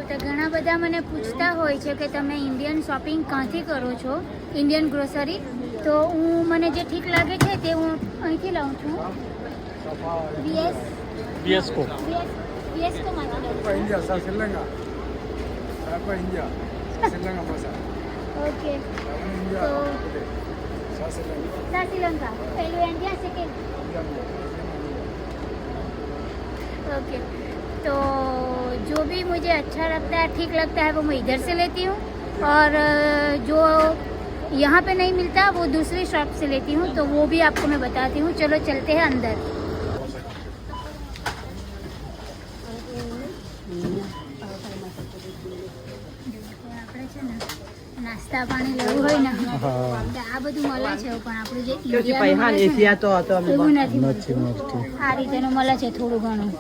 તો ઘણા બધા મને પૂછતા હોય છે કે તમે ઇન્ડિયન શોપિંગ ક્યાંથી કરો છો, ઇન્ડિયન ગ્રોસરી. તો મને જે ઠીક લાગે છે તે હું અહીંથી લઉં છું. ઓકે, તો श्रीलंका पहले इंडिया सेकेंड. ओके, तो जो भी मुझे अच्छा लगता है, ठीक लगता है, वो मैं इधर से लेती हूँ. और जो यहाँ पे नहीं मिलता वो दूसरी शॉप से लेती हूँ. तो वो भी आपको मैं बताती हूँ. चलो चलते हैं अंदर. નાસ્તા પાણી લેવું હોય ને આ બધું મળે છે, પણ આપણું જે એવું નથી મળતું. આ રીતેનું મળે છે થોડું ઘણું.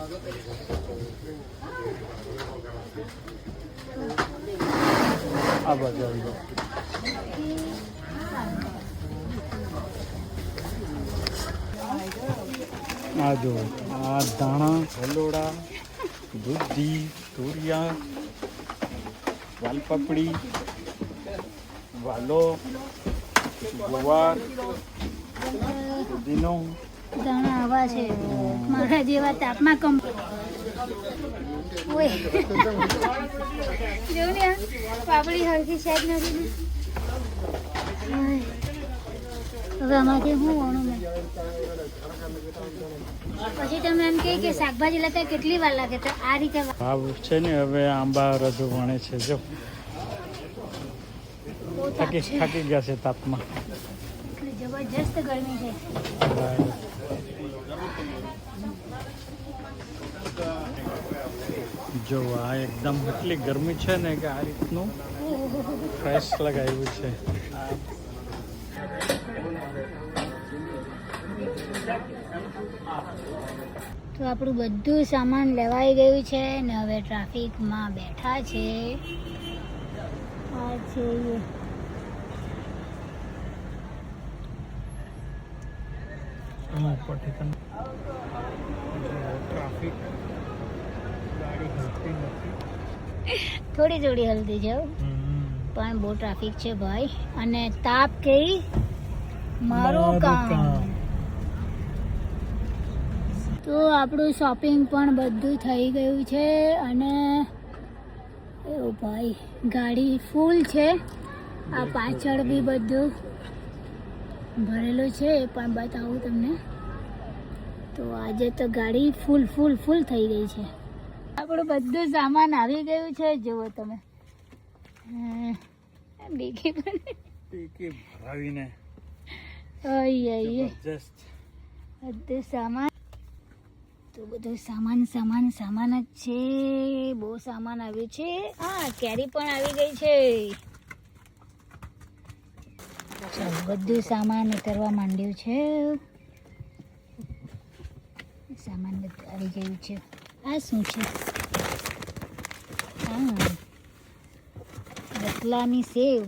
આ જો આ ધાણા, હલોડા, દૂધી, તુરિયા, વાલપાપડી, વાલો, ગુવાર, પુદીનો. ધાણા આવા છે મારા જેવા તાપમાં કમ. ઓય જો ને પાપડી હરખી સાઈડ નથી. હવે આમાંથી હું વણું મેં. પછી તમે એમ કહે કે શાકભાજી લેતા કેટલી વાર લાગે, તો આ રીતે ભાવ છે ને. હવે આંબા રજુ વણે છે. જો થાકી ગયા છે તાપમાં. જબરજસ્ત ગરમી છે. જો આ એકદમ એટલી ગરમી છે ને કે આ રીતનું ફ્રેશ લગાવ્યું છે. તો આપણું બધું સામાન લેવાઈ ગયું છે ને હવે ટ્રાફિકમાં બેઠા છે. આ છે થોડી થોડી હલતી જાવ, પણ બહુ ટ્રાફિક છે ભાઈ. અને તાપ કઈ મારું કામ. તો આપણું શોપિંગ પણ બધું થઈ ગયું છે. અને એવું ભાઈ ગાડી ફૂલ છે. આ પાછળ બી બધું ભરેલું છે, એ પણ બતાવું તમને. તો આજે તો ગાડી ફૂલ ફૂલ ફૂલ થઈ ગઈ છે. આપણું બધું સામાન આવી ગયું છે. જુઓ તમે, ડીકી ભરાવીને બધું સામાન. તો બધું સામાન જ છે. બહુ સામાન આવ્યું છે. હા, કેરી પણ આવી ગઈ છે. ચાલો બધું સામાન ઉતરવા માંડ્યું છે. સામાન બધું આવી ગયું છે. આ શું છે? હા, રતલાની સેવ.